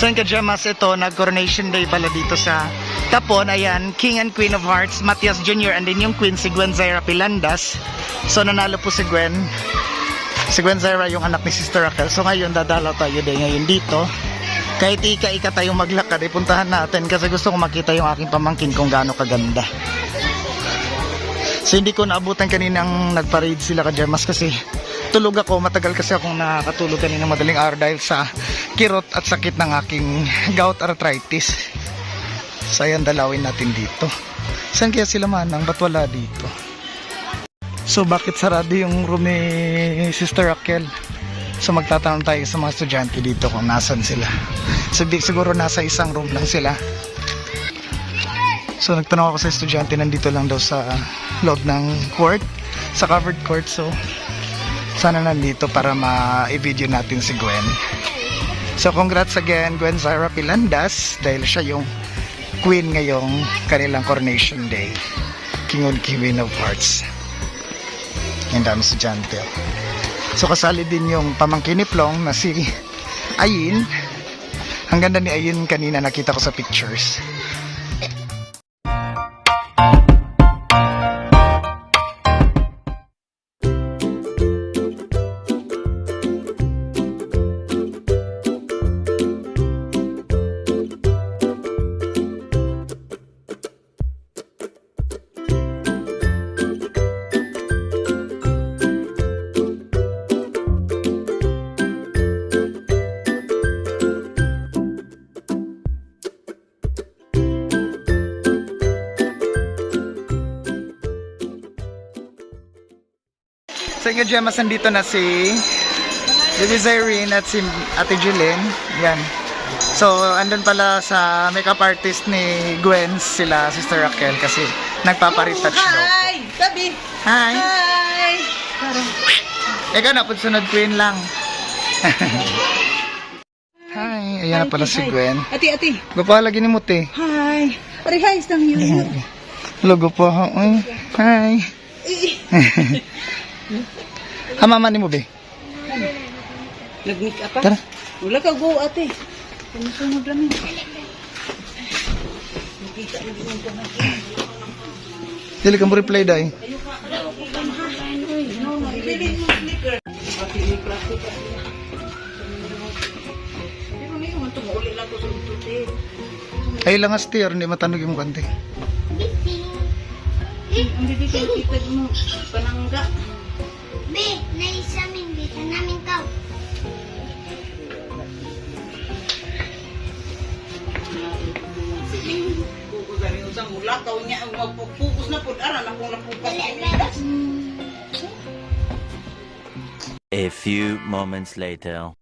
So yung kajamas ito, nag-coronation day pala dito sa Tapon. Ayan, King and Queen of Hearts, Matias Jr. And then yung Queen, si Gwen Zaira Pilandas. So nanalo po si Gwen. Si Gwen Zaira yung anak ni Sister Raquel. So ngayon, dadalaw tayo din ngayon dito. Kahit ika-ika tayong maglakad, puntahan natin kasi gusto ko makita yung aking pamangkin kung gaano kaganda. So hindi ko naabutan kaninang nagparade sila kajamas kasi tulog ako. Matagal kasi akong nakatulog kaninang madaling araw dahil sa kirot at sakit ng aking gout arthritis. So ayan, dalawin natin dito. Saan kaya sila manang? Ba't wala dito? So bakit sarado yung room ni Sister Raquel? So magtatanong tayo sa mga estudyante dito kung nasan sila. So siguro nasa isang room lang sila. So nagtanong ako sa estudyante, nandito lang daw sa loob ng court, sa covered court. So sana nandito para ma-video natin si Gwen. So congrats again Gwen Zaira Pilandas dahil siya yung queen ngayong kanilang coronation day, King and Queen of Hearts. Ang dami estudyante. So kasali din yung pamangkin ni Plong na si Ayin. Ang ganda ni Ayin kanina, nakita ko sa pictures. So yung Gemmas, nandito na si Baby Zyrene at si Ate Jeline. Yan. So andun pala sa makeup artist ni Gwen sila, Sister Raquel, kasi nagpaparetouch daw. Hi! Gabi! Hi! Hi! Ikaw na, sunod queen lang. Hi! Ayan na pala si Gwen. Ati, ati. Gapa lagi ni Muti. Hi! Pari, hi! Istang yun. Logo po. Hi! Mama ni mo be? Nag-make up pa? Tara. Wala ka go, ate. Kamusunod lang yun. Nakita na din ko na. Dili ka mo reply dahi. Ay lang aster, hindi matanog yung kante. Ang bibigyan kita mo, panangga. Be, naisamin dito namin ka. Usang mula ka niya ang magpupukus na pud ara na kung napukas. A few moments later.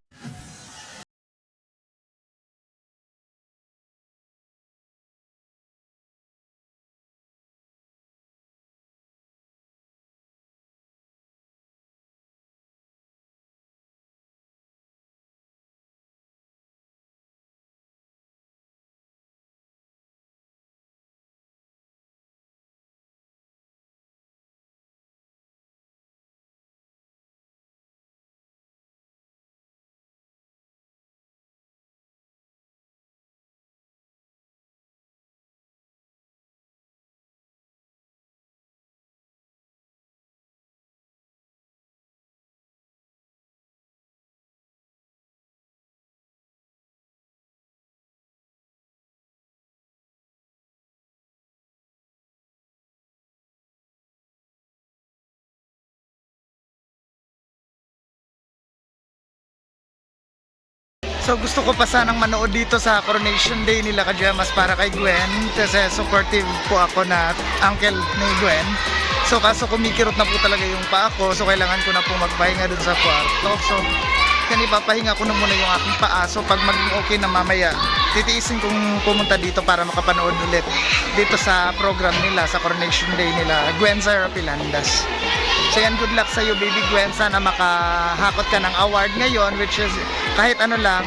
So gusto ko pa sanang manood dito sa coronation day nila kajamas para kay Gwen kasi supportive po ako na uncle ni Gwen. So kaso kumikirot na po talaga yung paa ko, so kailangan ko na po magpahinga dun sa kwarto. So papahinga ko na muna yung aking paa. So pag maging okay na mamaya, titiisin kong pumunta dito para makapanood ulit dito sa program nila, sa coronation day nila, Gwen Zaira Pilandas. So yan, good luck sa'yo baby Gwen. Sana makahakot ka ng award ngayon, which is kahit ano lang,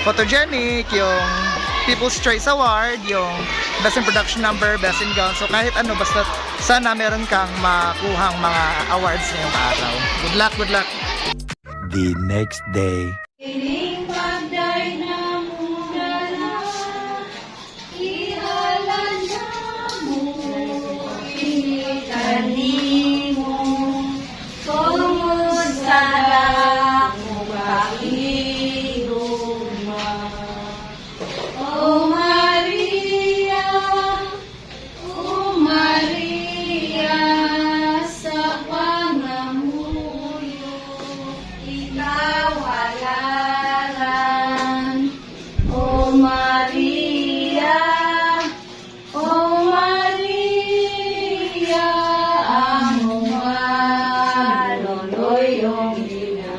photogenic, yung People's Choice Award, yung Best in Production Number, Best in Gown. So kahit ano, basta sana meron kang makuhang mga awards ngayong araw. Good luck, good luck. The next day. Ining pagday na muna kanimo tungod sa dako kahigugma. O Maria, sa pangamuyo ikaw halaran. O Maria, among maloloyong inahan.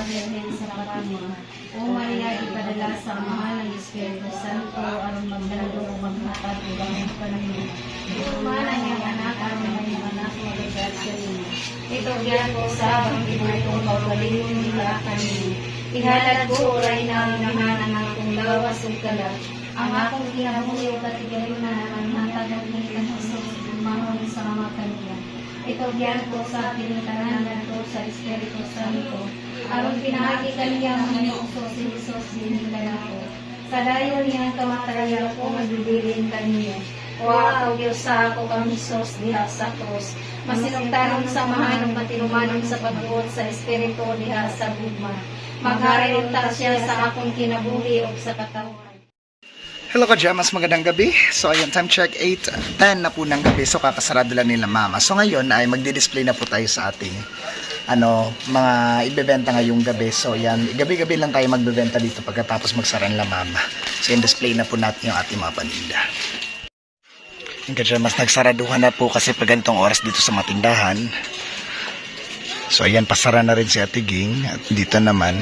Birhen sa Fatima, O Maria, ipadala sa mahal ng Espiritu Santo, aron magdalo o maghatag o gamit ka ng mga. Ituman ang iyang anak, aron ang iyang anak, magigat sa inyo. Ito diyan ko sa pagkibutong kaugaling nila kanino. Ihalad ko, oray na ang naman ang akong lawas o kalat. Ang akong kinabuhi o katigayon na ang hatag ng Pilihan Jesus, umahon sa mga kanila. Ito diyan ko sa pinitanan ko sa Espiritu Santo, aron pinahagi kaniya mga uso si Jesus dinila ko. Sa dayon niyang kamatayan ko magbibilin kaniya. O ataw Diyos sa ako kang Jesus diha sa krus. Masinugtanon sa mahanong matinumanon sa pagbuot sa Espiritu diha sa bugma. Magharilta siya sa akong kinabuhi o sa katawan. Hello Kajamas, magandang gabi. So ayun, time check 8:10 na po ng gabi. So kakasarado lang nila mama. So ngayon ay magdi-display na po tayo sa ating mga ibebenta ngayong gabi. So yan, gabi-gabi lang tayo magbebenta dito pagkatapos magsara nila mama. So yung display na po natin yung ating mga paninda. Yung Kajamas, nagsaraduhan na po kasi pag ganitong oras dito sa matindahan. So ayan, pasara na rin si Ate Ging. At dito naman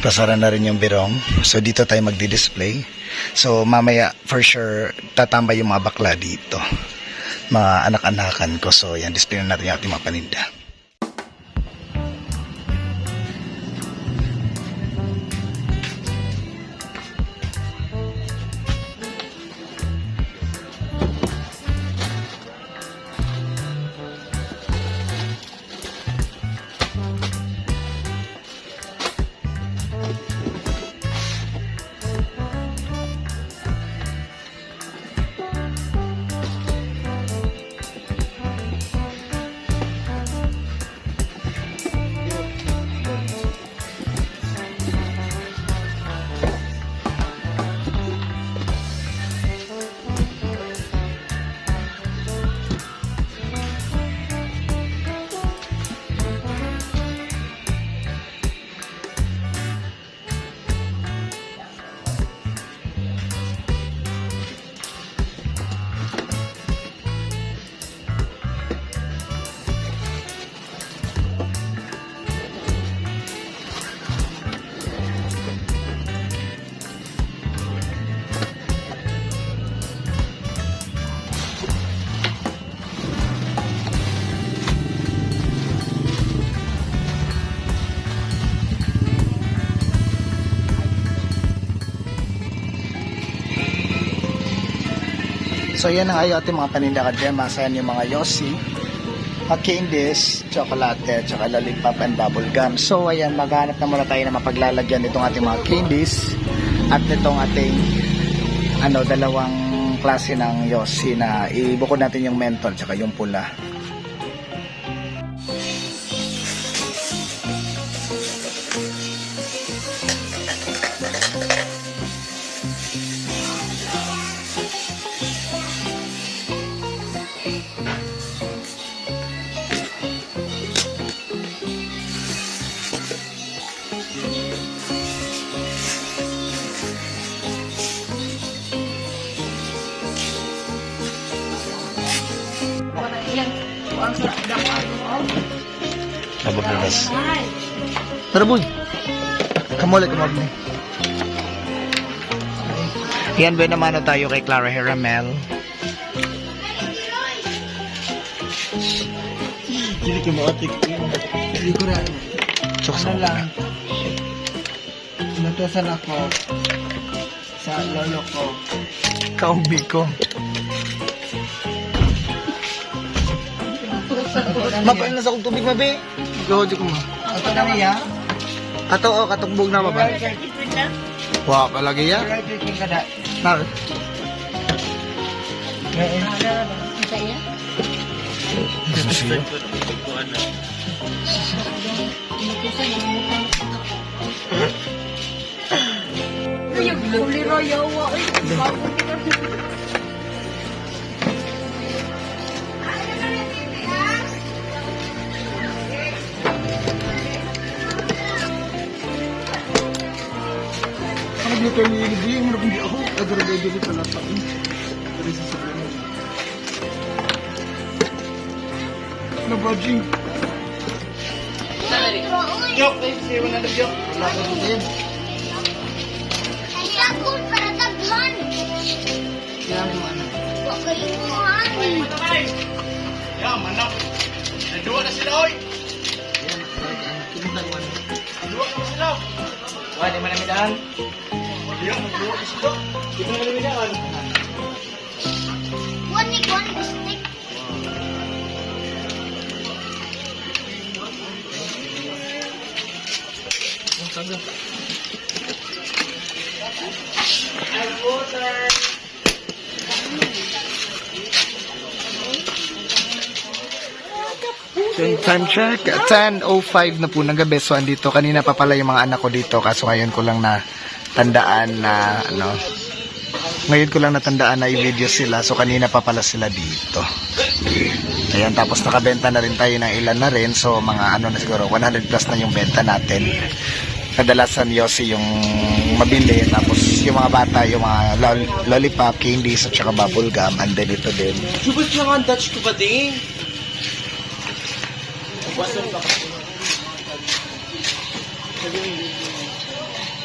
pasara na rin yung Birong. So dito tayo magdi-display. So mamaya for sure tatambay yung mga bakla dito, mga anak-anakan ko. So yan, display na natin yung ating mga paninda. So yan ang ayo ating mga paninda Kajamas. Ayan yung mga Yossi, candies, chocolate, tsaka lollipop and bubble gum. So ayan, maghanap na muna tayo na mapaglalagyan nitong ating mga candies at nitong ating dalawang klase ng Yossi na ibukod natin yung menthol tsaka yung pula. Nabaglalas. Tara boy. Kamuli. Yan ba naman tayo kay Clara Heramel. Hindi ko maatik. Hindi ko rin. Ano lang. Natusan ako. Sa lolo ko. Kaubi ko. Mapain na sa kong tubig, mabi. Gawa ko mo. Ito na niya. Ato, katugbog na ba? Wow, palagi ya. Treatment ka da. Na. Ano dito kayo hindi mo hindi ako agad-agad dito pala pa. Ano ba, Jing? Joke, kasi wala na joke. Wala ka din. Ay, ako para taglan. Kaya mo ano. Huwag kayo mo, ani. Ya, manap. Nadua na sila, oy. Kinutan mo ano. Nadua na sila. Wala man namidaan. Iya, nadua na sila. Di man namidaan. One ni stick. Time check, 10:05 na po ng gabi. So, andito, kanina pa pala yung mga anak ko dito. Kaso ngayon ko lang na tandaan na, ngayon ko lang natandaan na i-video sila. So, kanina pa pala sila dito. Ayan, tapos nakabenta na rin tayo ng ilan na rin. So, mga na siguro, 100 plus na yung benta natin. Kadalasan Yossi yung mabili. Tapos, yung mga bata, yung mga lollipop, candies, at saka bubble gum. And then, ito din. Subot na nga ang touch ko ba din?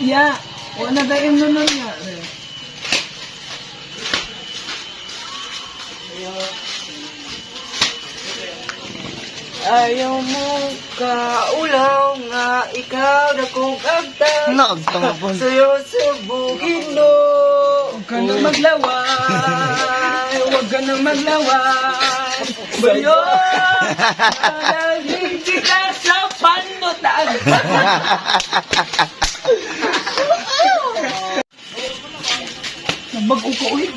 Ya, wala ba yung nunon nga? Ayaw mo kaulaw nga ikaw na kong agtan. Naagtang po. Sa'yo subugin mo. Huwag ka na maglaway. Huwag ka na maglaway. Sa'yo. Dahil kita sa panutan. Nabag-o ko ulit.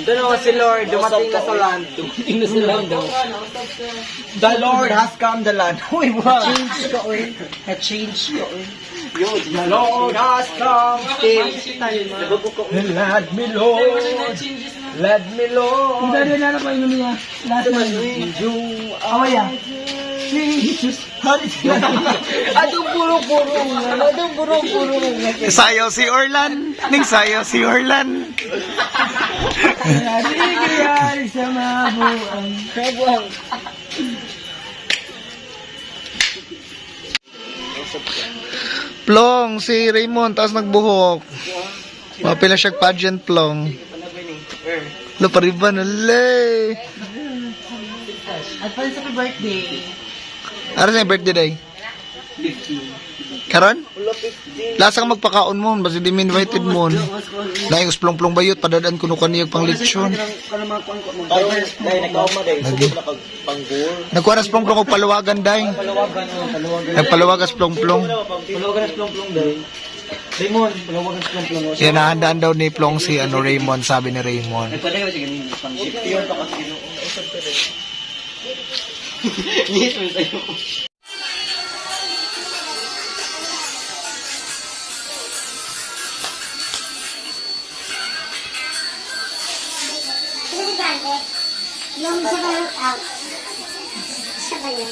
Doon si Lord, dumating na sa land. Dumating na sa land daw. The Lord has come the land. Uy, wow. Change ka, uy. Na-change ka, uy. The Lord has come. Let me, Lord. Let me, Lord. Hindi rin na pa yun niya. Lahat na yung awaya. Jesus. Adong puro-puro. Adong puro-puro. Sayaw si Orlan. Ning sayaw si Orlan. Nagigiyari sa mabuang. Kabuang. Plong, si Raymond, tapos nagbuhok. Mapila siya pageant, Plong. Lupariban, alay. At pala sa birthday. Ano sa yung birthday day? Karon? Lasa ka magpakaon mo, basta di mo invited mo. Dahil yung plong-plong bayot, padadaan ko nung kaniyag pang lechon. Nagkuha na plong-plong o palawagan, day. Nagpalawagas plong-plong. Raymond, palawagan sa plong-plong. Yan, nahandaan daw ni Plong si Raymond, sabi ni Raymond. Nagpadala ba siya ganun? Pang-shift pa kasi gano'n. Yes, may sa'yo. Yung sa kayo out. Sa kayo.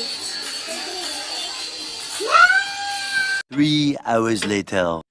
3 hours later.